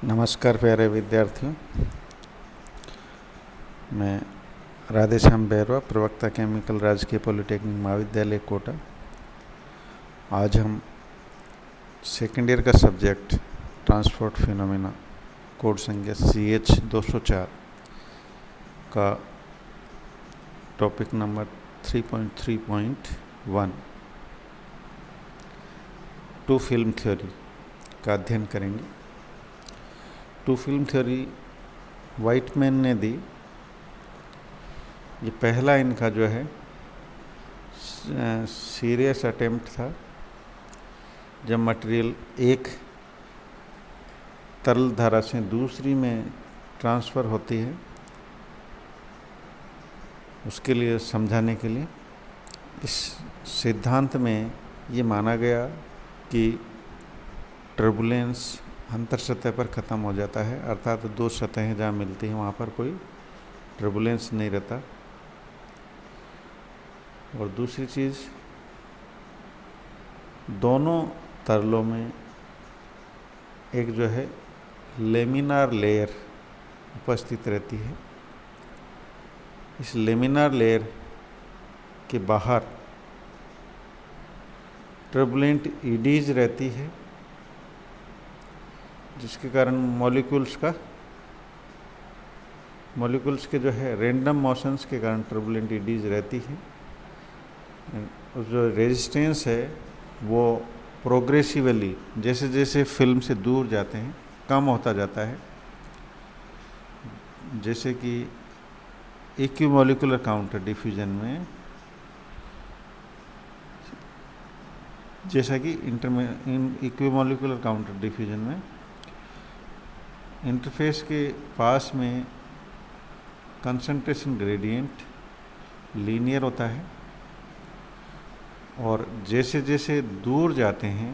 नमस्कार प्यारे विद्यार्थियों। मैं राधेश्याम बैरवा, प्रवक्ता केमिकल, राजकीय पॉलिटेक्निक महाविद्यालय कोटा। आज हम सेकेंड ईयर का सब्जेक्ट ट्रांसपोर्ट फिनोमेना, कोड संख्या CH 204 का topic number 3.3.1 two film theory का अध्ययन करेंगे। टू फिल्म थ्योरी वाइटमैन ने दी। ये पहला इनका जो है सीरियस अटेम्प्ट था जब मटेरियल एक तरल धारा से दूसरी में ट्रांसफ़र होती है, उसके लिए समझाने के लिए। इस सिद्धांत में ये माना गया कि टर्बुलेंस अंतर सतह पर ख़त्म हो जाता है, अर्थात दो सतहें जहाँ मिलती हैं वहाँ पर कोई टर्बुलेंस नहीं रहता। और दूसरी चीज़, दोनों तरलों में एक जो है लेमिनार लेयर उपस्थित रहती है। इस लेमिनार लेयर के बाहर टर्बुलेंट ईडीज रहती है, जिसके कारण मॉलिक्यूल्स के जो है रैंडम मोशंस के कारण टर्बुलेंट ईडीज रहती है। और जो रेजिस्टेंस है वो प्रोग्रेसिवली जैसे जैसे फिल्म से दूर जाते हैं कम होता जाता है। जैसे कि इक्विमोलिकुलर काउंटर डिफ्यूजन में, जैसा कि इक्विमोलिकुलर काउंटर डिफ्यूजन में इंटरफेस के पास में कंसंट्रेशन ग्रेडियंट लीनियर होता है, और जैसे जैसे दूर जाते हैं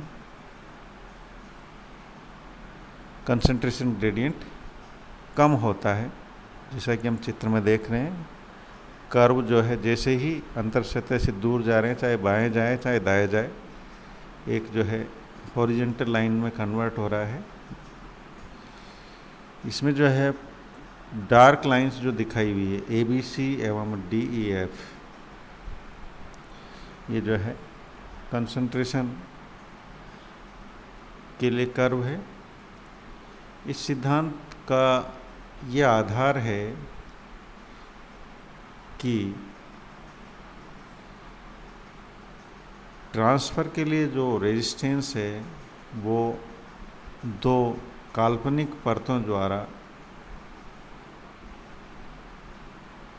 कंसंट्रेशन ग्रेडियंट कम होता है। जैसा कि हम चित्र में देख रहे हैं, कर्व जो है जैसे ही अंतर सतह से दूर जा रहे हैं, चाहे बाएं जाए चाहे दाएं जाए, एक जो है हॉरिजॉन्टल लाइन में कन्वर्ट हो रहा है। इसमें जो है डार्क लाइंस जो दिखाई हुई है ABC एवं DEF, ये जो है कंसंट्रेशन के लिए कर्व है। इस सिद्धांत का ये आधार है कि ट्रांसफ़र के लिए जो रेजिस्टेंस है वो दो काल्पनिक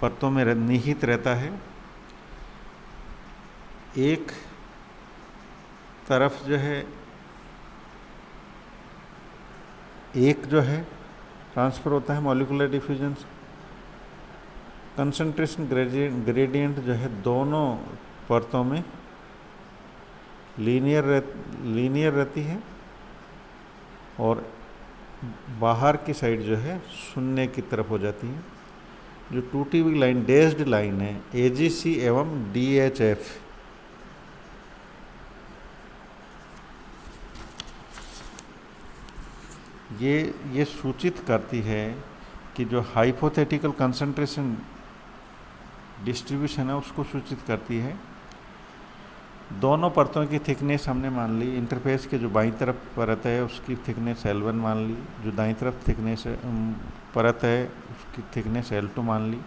परतों में निहित रहता है। एक तरफ जो है ट्रांसफ़र होता है मॉलिक्यूलर डिफ्यूजन से। कंसंट्रेशन ग्रेडियंट जो है दोनों परतों में लीनियर रहती है, और बाहर की साइड जो है शून्य की तरफ हो जाती है। जो टूटी हुई लाइन, डैश्ड लाइन है AGC एवं DHF, ये सूचित करती है कि जो हाइपोथेटिकल कंसंट्रेशन डिस्ट्रीब्यूशन है उसको सूचित करती है। दोनों परतों की थिकनेस हमने मान ली। इंटरफेस के जो बाईं तरफ परत है उसकी थिकनेस L1 मान ली, जो दाईं तरफ थिकनेस परत है उसकी थिकनेस L2 मान ली,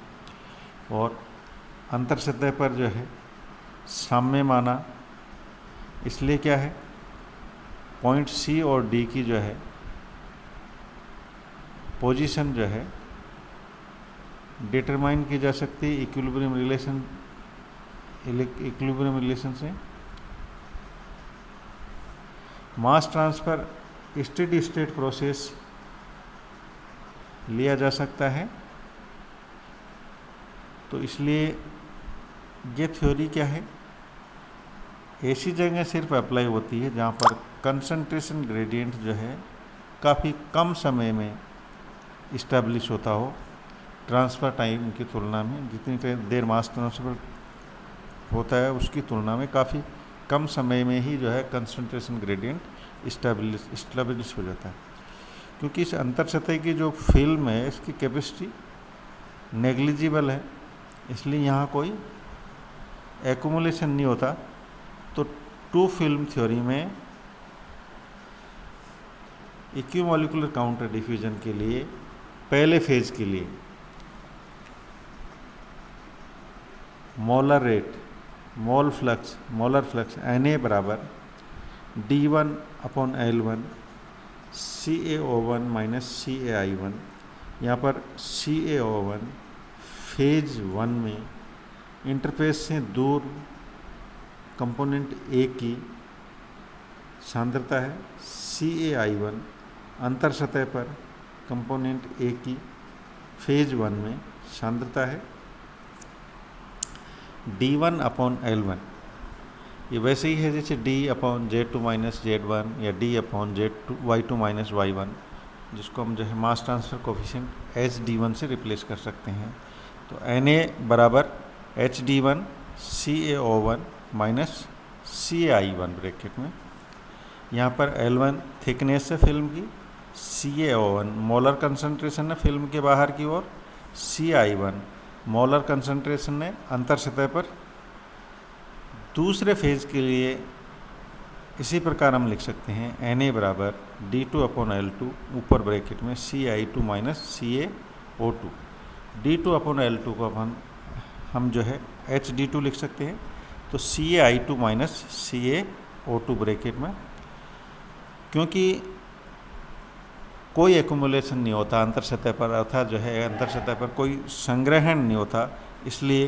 और अंतर सतह पर जो है साम्य माना। इसलिए क्या है, पॉइंट C और D की जो है पोजीशन जो है डिटरमाइन की जा सकती है इक्विलिब्रियम रिलेशन से। मास ट्रांसफ़र स्टेडी स्टेट प्रोसेस लिया जा सकता है। तो इसलिए ये थ्योरी क्या है, ऐसी जगह सिर्फ अप्लाई होती है जहाँ पर कंसंट्रेशन ग्रेडियंट जो है काफ़ी कम समय में इस्टेब्लिश होता हो, ट्रांसफ़र टाइम की तुलना में। जितनी देर मास ट्रांसफ़र होता है उसकी तुलना में काफ़ी कम समय में ही जो है कंसंट्रेशन ग्रेडियंट इस्टेब्लिश हो जाता है। क्योंकि इस अंतर सतह की जो फिल्म है इसकी कैपेसिटी नेग्लिजिबल है, इसलिए यहाँ कोई एक्यूमुलेशन नहीं होता। तो टू फिल्म थ्योरी में इक्विमोलिकुलर काउंटर डिफ्यूजन के लिए पहले फेज के लिए molar rate, molar flux Na बराबर d1/L1 CaO1 माइनस CaI1। यहाँ पर CaO1 फेज 1 में इंटरफेस से दूर कंपोनेंट A की सांद्रता है, CaI1 अंतर सतह पर कंपोनेंट A की फेज 1 में सांद्रता है। d1/L1 ये वैसे ही है जैसे d/Z2 माइनस Z1 या d/Y2 माइनस Y1, जिसको हम जो है मास ट्रांसफ़र कोफिशिएंट HD1 से रिप्लेस कर सकते हैं। तो Na बराबर HD1 CaO1 minus CaI1 bracket में। यहाँ पर L1 थिकनेस है फिल्म की, CaO1 मोलर कंसंट्रेशन है फिल्म के बाहर की ओर, CaI1 मोलर कंसंट्रेशन है अंतर सतह पर। दूसरे फेज के लिए इसी प्रकार हम लिख सकते हैं Na बराबर d2/L2 ऊपर ब्रैकेट में CI2 माइनस CaO2। d2/L2 को हम जो है HD2 लिख सकते हैं, तो CaI2 माइनस CaO2 ब्रैकेट में। क्योंकि कोई एक्यूमुलेशन नहीं होता अंतर सतह पर, अर्थात जो है अंतर सतह पर कोई संग्रहण नहीं होता, इसलिए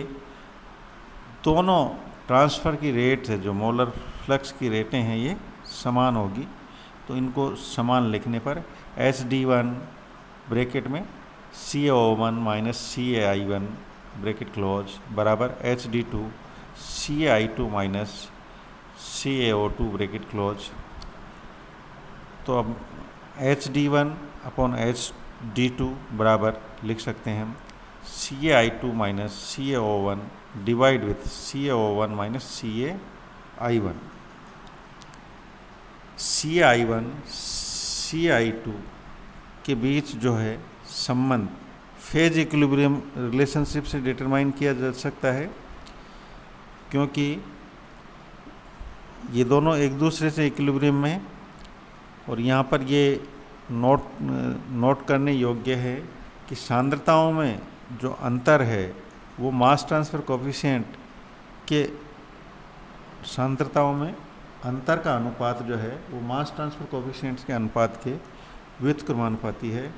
दोनों ट्रांसफ़र की रेट है जो मोलर फ्लक्स की रेटें हैं ये समान होगी। तो इनको समान लिखने पर HD1 ब्रैकेट में CaO1 minus CaI1 bracket close बराबर HD2 CaI2 minus CaO2 bracket close. तो अब HD1/HD2 बराबर लिख सकते हैं CaI2 minus CaO1 divide with CaO1 minus CaI1। CaI1 CaI2 के बीच जो है संबंध फेज इक्विलिब्रियम रिलेशनशिप से डिटरमाइन किया जा सकता है, क्योंकि ये दोनों एक दूसरे से इक्विलिब्रियम में। और यहाँ पर ये नोट करने योग्य है कि सांद्रताओं में जो अंतर है वो मास ट्रांसफ़र कोफिशिएंट के सांद्रताओं में अंतर का अनुपात जो है वो मास ट्रांसफ़र कोफिशिएंट्स के अनुपात के व्युत्क्रमानुपाती है।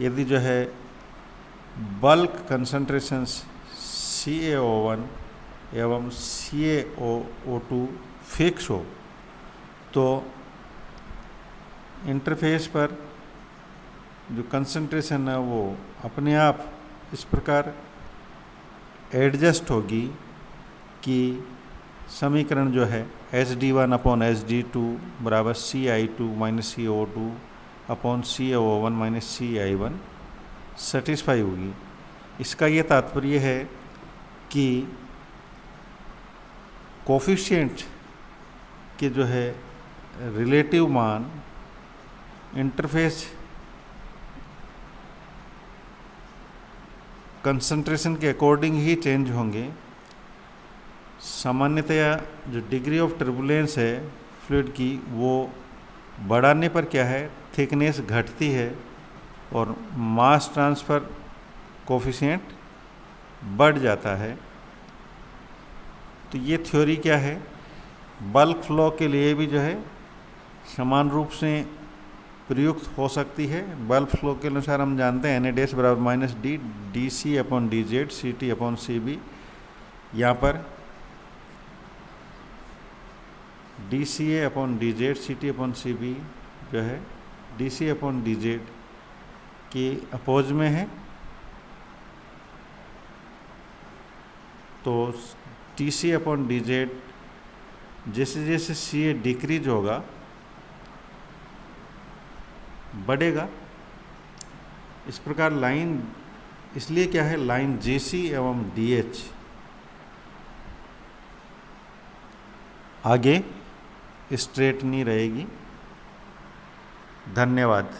यदि जो है बल्क कंसंट्रेशंस CaO1 एवं CaO2 फिक्स हो तो इंटरफेस पर जो कंसंट्रेशन है वो अपने आप इस प्रकार एडजस्ट होगी कि समीकरण जो है HD1/HD2 बराबर CI2 minus CaO2 upon CaO1 minus CI1 satisfy होगी। इसका ये तात्पर्य है कि कोफिशिएंट के जो है रिलेटिव मान इंटरफेस कंसंट्रेशन के अकॉर्डिंग ही चेंज होंगे। सामान्यतया जो डिग्री ऑफ टर्बुलेंस है फ्लूइड की वो बढ़ाने पर क्या है थिकनेस घटती है और मास ट्रांसफ़र कोफिशिएंट बढ़ जाता है। तो ये थ्योरी क्या है, बल्क फ्लो के लिए भी जो है समान रूप से प्रयुक्त हो सकती है। बल्क फ्लो के अनुसार हम जानते हैं Na बराबर माइनस डी dC/dZ CT/CB। यहाँ पर dCA/dZ CT/CB जो है dC/dZ की अपोज में है। तो dC/dZ जैसे जैसे CA डिक्रीज होगा बढ़ेगा। इस प्रकार लाइन इसलिए क्या है लाइन JC एवं DH आगे स्ट्रेट नहीं रहेगी। धन्यवाद।